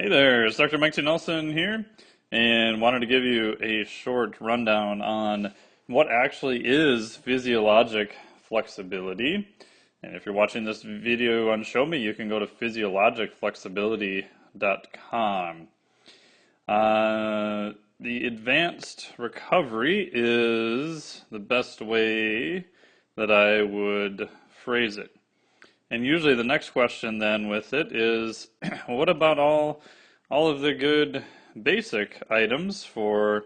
Hey there, it's Dr. Mike T. Nelson here, and wanted to give you a short rundown on what actually is physiologic flexibility. And if you're watching this video on Show Me, you can go to physiologicflexibility.com. The advanced recovery is the best way that I would phrase it. And usually the next question then with it is, what about all of the good basic items for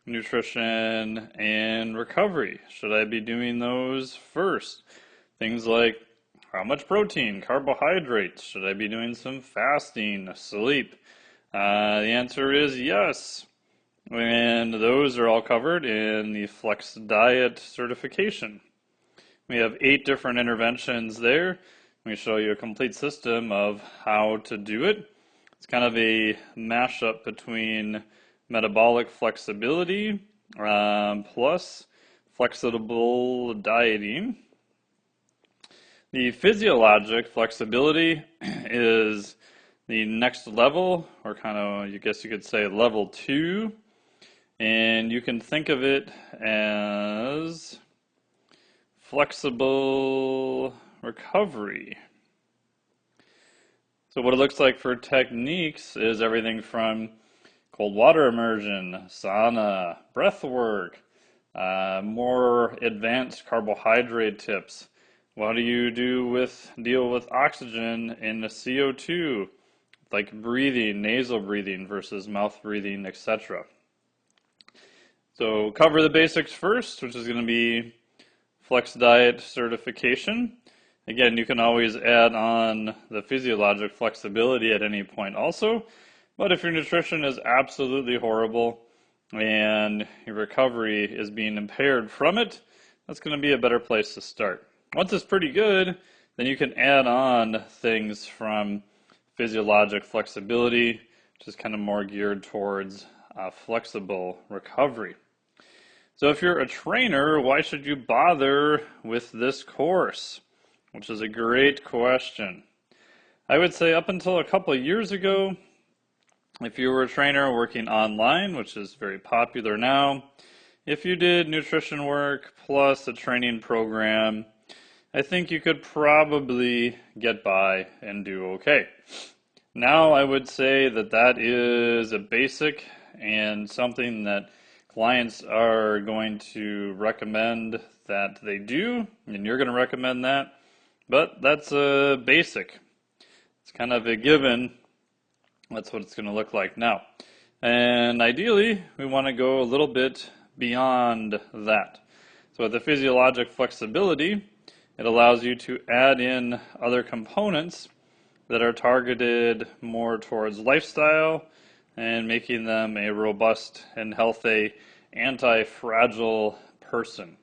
nutrition and recovery? Should I be doing those first? Things like how much protein, carbohydrates, should I be doing some fasting, sleep? The answer is yes. And those are all covered in the Flex Diet certification. We have 8 different interventions there. Let me show you a complete system of how to do it. It's kind of a mashup between metabolic flexibility plus flexible dieting. The physiologic flexibility is the next level, or kind of, I guess you could say, level 2. And you can think of it as flexible recovery. So what it looks like for techniques is everything from cold water immersion, sauna, breath work, more advanced carbohydrate tips. What do you deal with oxygen in the CO2, like breathing, nasal breathing versus mouth breathing, etc. So cover the basics first, which is going to be Flex Diet certification. Again, you can always add on the physiologic flexibility at any point also, but if your nutrition is absolutely horrible and your recovery is being impaired from it, that's going to be a better place to start. Once it's pretty good, then you can add on things from physiologic flexibility, which is kind of more geared towards flexible recovery. So if you're a trainer, why should you bother with this course? Which is a great question. I would say up until a couple of years ago, if you were a trainer working online, which is very popular now, if you did nutrition work plus a training program, I think you could probably get by and do okay. Now I would say that that is a basic and something that clients are going to recommend that they do, and you're going to recommend that, but that's a basic. It's kind of a given. That's what it's going to look like now. And ideally, we want to go a little bit beyond that. So with the physiologic flexibility, it allows you to add in other components that are targeted more towards lifestyle and making them a robust and healthy, anti-fragile person.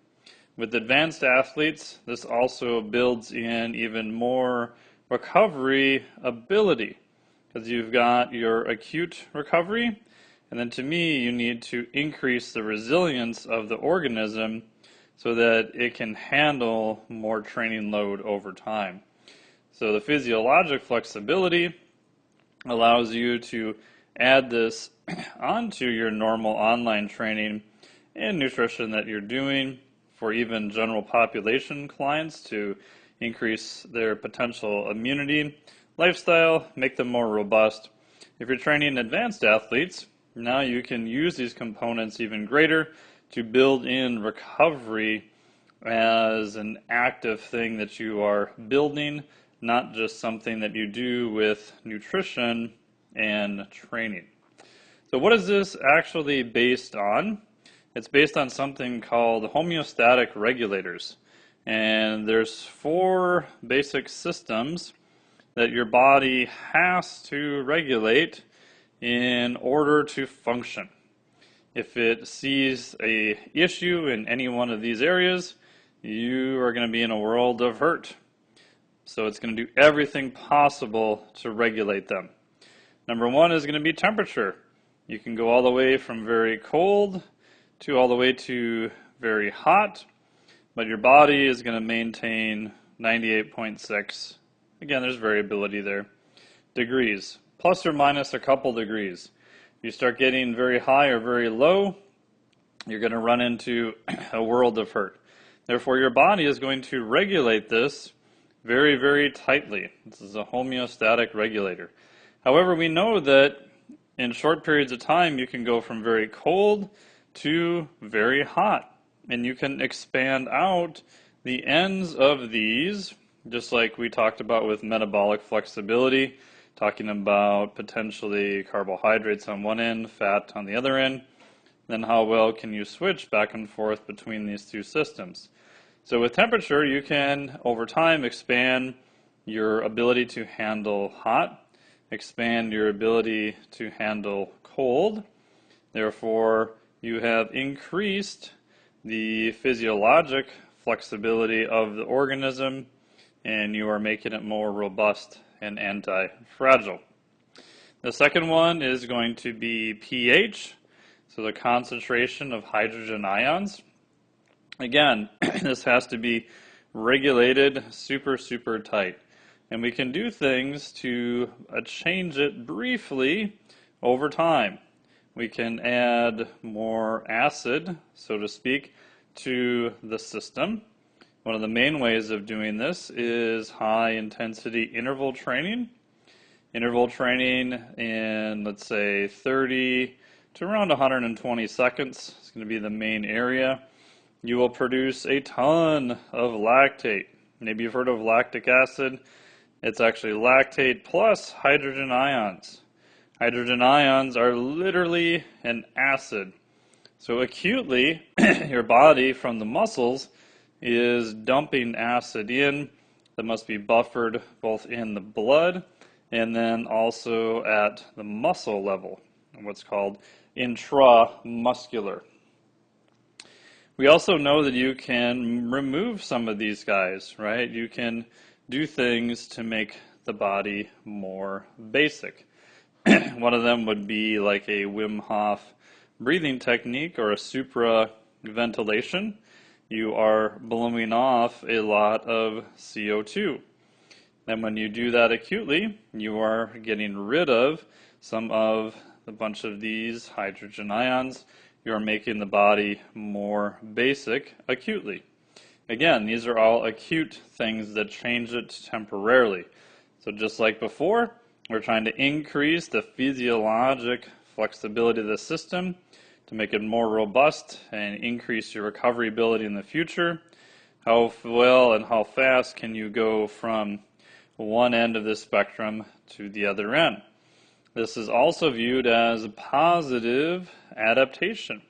With advanced athletes, this also builds in even more recovery ability, because you've got your acute recovery, and then to me, you need to increase the resilience of the organism so that it can handle more training load over time. So the physiologic flexibility allows you to add this onto your normal online training and nutrition that you're doing for even general population clients to increase their potential immunity, lifestyle, make them more robust. If you're training advanced athletes, now you can use these components even greater to build in recovery as an active thing that you are building, not just something that you do with nutrition and training. So what is this actually based on? It's based on something called Homeostatic Regulators. And there's 4 basic systems that your body has to regulate in order to function. If it sees an issue in any one of these areas, you are going to be in a world of hurt. So it's going to do everything possible to regulate them. Number 1 is going to be temperature. You can go all the way from very cold to all the way to very hot, but your body is going to maintain 98.6. Again, there's variability there. Degrees. plus or minus a couple degrees. If you start getting very high or very low, you're going to run into a world of hurt. Therefore, your body is going to regulate this very, very tightly. This is a homeostatic regulator. However, we know that in short periods of time, you can go from very cold to very hot. And you can expand out the ends of these, just like we talked about with metabolic flexibility, talking about potentially carbohydrates on one end, fat on the other end. Then how well can you switch back and forth between these two systems? So with temperature, you can, over time, expand your ability to handle hot, expand your ability to handle cold. Therefore, you have increased the physiologic flexibility of the organism, and you are making it more robust and anti-fragile. The second one is going to be pH. So the concentration of hydrogen ions. Again, this has to be regulated super, super tight. And we can do things to change it briefly over time. We can add more acid, so to speak, to the system. One of the main ways of doing this is high intensity interval training. Interval training in, let's say, 30 to around 120 seconds is going to be the main area. You will produce a ton of lactate. Maybe you've heard of lactic acid. It's actually lactate plus hydrogen ions. Hydrogen ions are literally an acid. So acutely, your body from the muscles is dumping acid in that must be buffered both in the blood and then also at the muscle level, what's called intramuscular. We also know that you can remove some of these guys, right? You can do things to make the body more basic. One of them would be like a Wim Hof breathing technique or a supraventilation. You are blowing off a lot of CO2. And when you do that acutely, you are getting rid of some of a bunch of these hydrogen ions. You're making the body more basic acutely. Again, these are all acute things that change it temporarily. So just like before, we're trying to increase the physiologic flexibility of the system to make it more robust and increase your recovery ability in the future. How well and how fast can you go from one end of the spectrum to the other end? This is also viewed as a positive adaptation,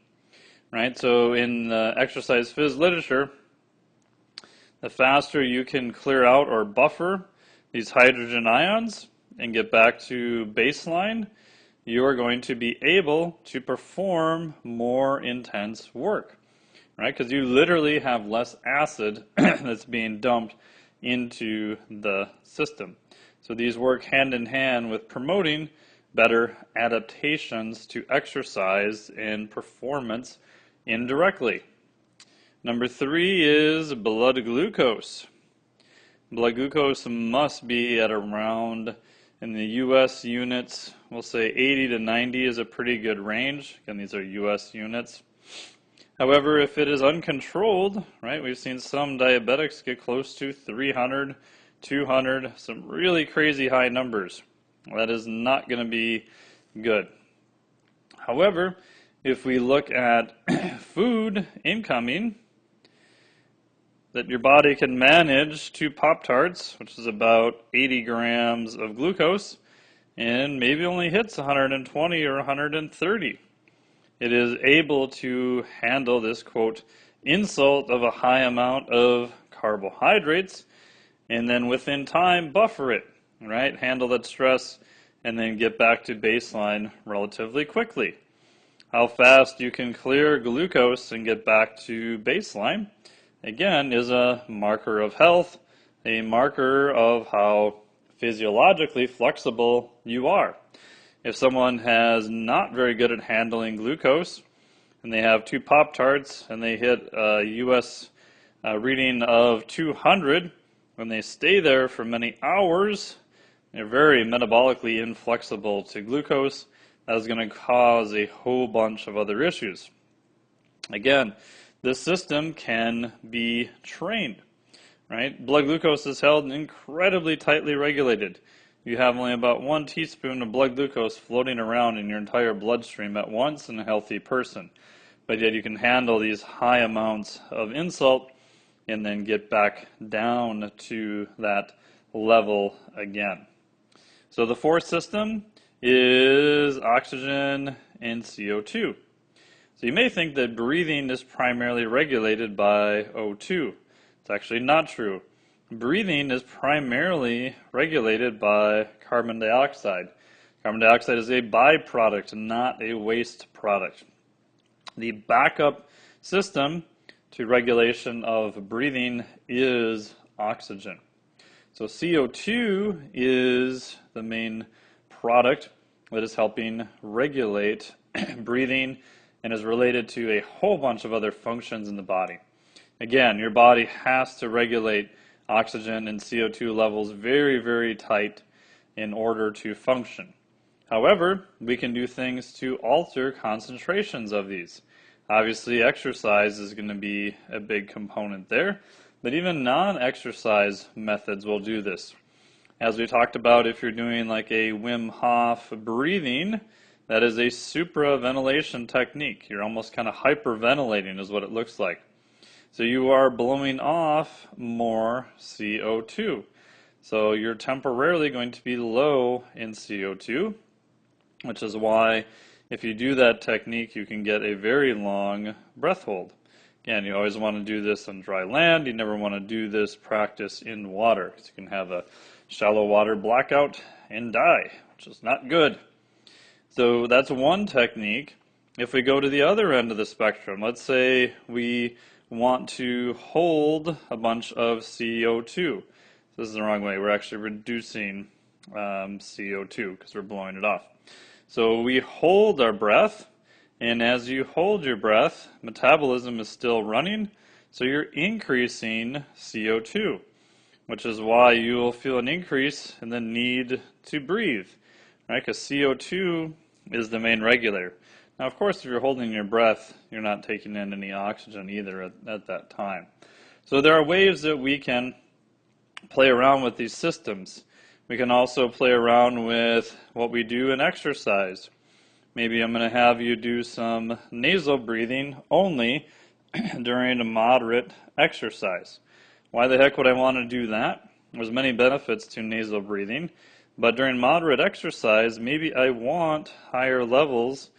right? So in the exercise phys literature, the faster you can clear out or buffer these hydrogen ions and get back to baseline, you are going to be able to perform more intense work, right? Because you literally have less acid that's being dumped into the system. So these work hand in hand with promoting better adaptations to exercise and performance indirectly. Number 3 is blood glucose. Blood glucose must be at around, in the U.S. units, we'll say 80 to 90 is a pretty good range. Again, these are U.S. units. However, if it is uncontrolled, right, we've seen some diabetics get close to 300, 200, some really crazy high numbers. That is not going to be good. However, if we look at food incoming, that your body can manage 2 Pop-Tarts, which is about 80 grams of glucose, and maybe only hits 120 or 130. It is able to handle this, quote, insult of a high amount of carbohydrates, and then within time buffer it, right? Handle that stress and then get back to baseline relatively quickly. How fast you can clear glucose and get back to baseline, again, is a marker of health, a marker of how physiologically flexible you are. If someone has not very good at handling glucose and they have 2 Pop-Tarts and they hit a US reading of 200, when they stay there for many hours, You're very metabolically inflexible to glucose. That is going to cause a whole bunch of other issues. Again, this system can be trained, right? Blood glucose is held incredibly tightly regulated. You have only about 1 teaspoon of blood glucose floating around in your entire bloodstream at once in a healthy person. But yet you can handle these high amounts of insult and then get back down to that level again. So the fourth system is oxygen and CO2. So you may think that breathing is primarily regulated by O2. It's actually not true. Breathing is primarily regulated by carbon dioxide. Carbon dioxide is a byproduct, not a waste product. The backup system to regulation of breathing is oxygen. So CO2 is the main product that is helping regulate breathing and is related to a whole bunch of other functions in the body. Again, your body has to regulate oxygen and CO2 levels very, very tight in order to function. However, we can do things to alter concentrations of these. Obviously, exercise is going to be a big component there, but even non-exercise methods will do this. As we talked about, if you're doing like a Wim Hof breathing, that is a supraventilation technique. You're almost kind of hyperventilating is what it looks like. So you are blowing off more CO2. So you're temporarily going to be low in CO2, which is why if you do that technique, you can get a very long breath hold. Again, you always want to do this on dry land. You never want to do this practice in water, because you can have a shallow water blackout and die, which is not good. So that's one technique. If we go to the other end of the spectrum, let's say we want to hold a bunch of CO2. This is the wrong way. We're actually reducing CO2 because we're blowing it off. So we hold our breath, and as you hold your breath, metabolism is still running, so you're increasing CO2, which is why you will feel an increase in the need to breathe, right? Because CO2 is the main regulator. Now, of course, if you're holding your breath, you're not taking in any oxygen either at that time. So there are ways that we can play around with these systems. We can also play around with what we do in exercise. Maybe I'm going to have you do some nasal breathing only during a moderate exercise. Why the heck would I want to do that? There's many benefits to nasal breathing, but during moderate exercise, maybe I want higher levels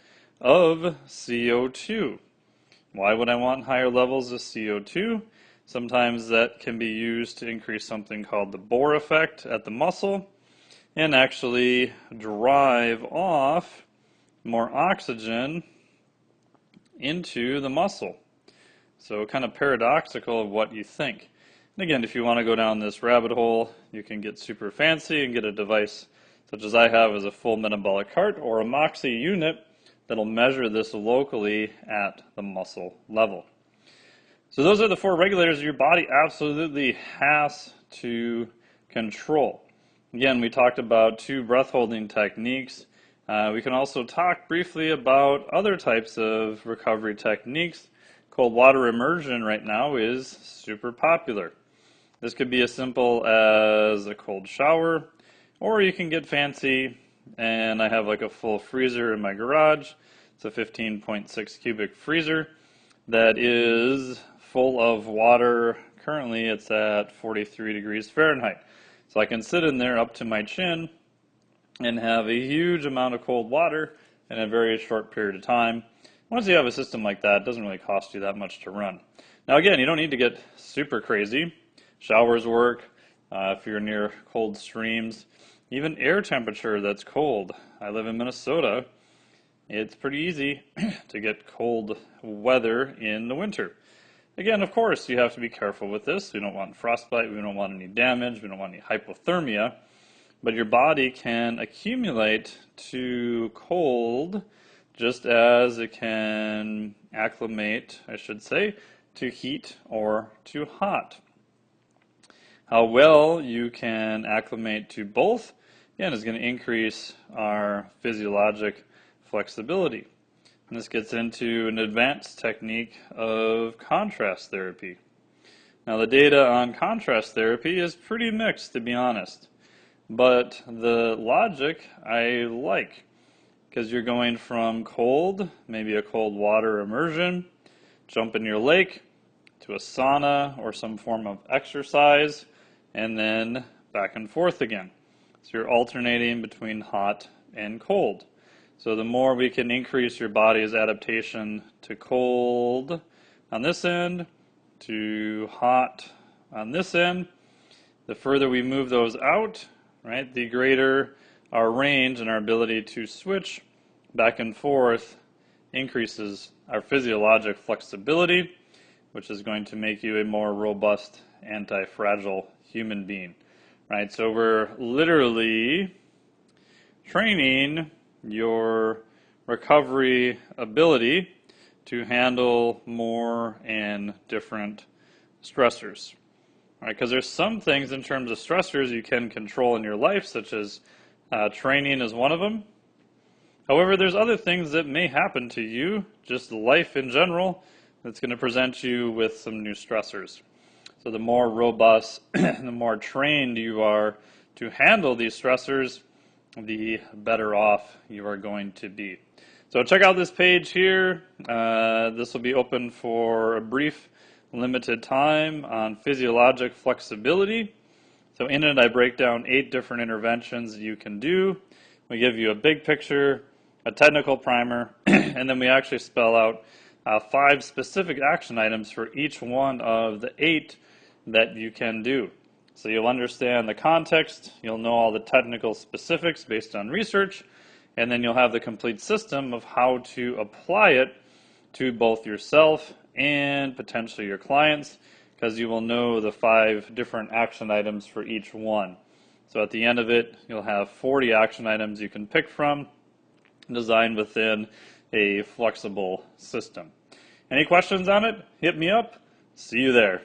of CO2. Why would I want higher levels of CO2? Sometimes that can be used to increase something called the Bohr effect at the muscle and actually drive off more oxygen into the muscle. So kind of paradoxical of what you think. And again, if you want to go down this rabbit hole, you can get super fancy and get a device such as I have as a full metabolic cart or a Moxie unit that'll measure this locally at the muscle level. So those are the 4 regulators your body absolutely has to control. Again, we talked about 2 breath holding techniques. We can also talk briefly about other types of recovery techniques. Cold water immersion right now is super popular. This could be as simple as a cold shower, or you can get fancy, and I have like a full freezer in my garage. It's a 15.6 cubic freezer that is full of water. Currently it's at 43 degrees Fahrenheit. So I can sit in there up to my chin and have a huge amount of cold water in a very short period of time. Once you have a system like that, it doesn't really cost you that much to run. Now again, you don't need to get super crazy. Showers work if you're near cold streams. Even air temperature that's cold. I live in Minnesota. It's pretty easy to get cold weather in the winter. Again, of course, you have to be careful with this. We don't want frostbite. We don't want any damage. We don't want any hypothermia. But your body can accumulate to cold just as it can acclimate, I should say, to heat or to hot. How well you can acclimate to both again, is going to increase our physiologic flexibility. And this gets into an advanced technique of contrast therapy. Now, the data on contrast therapy is pretty mixed, to be honest. But the logic I like, because you're going from cold, maybe a cold water immersion, jump in your lake, to a sauna or some form of exercise, and then back and forth again. So you're alternating between hot and cold. So the more we can increase your body's adaptation to cold on this end, to hot on this end, the further we move those out, right, the greater our range and our ability to switch back and forth increases our physiologic flexibility, which is going to make you a more robust, anti-fragile human being, right? So we're literally training your recovery ability to handle more and different stressors, right? Because there's some things in terms of stressors you can control in your life, such as training is one of them. However, there's other things that may happen to you, just life in general, that's going to present you with some new stressors. So the more robust, the more trained you are to handle these stressors, the better off you are going to be. So check out this page here. This will be open for a brief, limited time on physiologic flexibility. So in it, I break down 8 different interventions you can do. We give you a big picture, a technical primer, and then we actually spell out 5 specific action items for each one of the 8 that you can do. So you'll understand the context, you'll know all the technical specifics based on research, and then you'll have the complete system of how to apply it to both yourself and potentially your clients, because you will know the 5 different action items for each one. So at the end of it, you'll have 40 action items you can pick from, designed within a flexible system. Any questions on it? Hit me up. See you there.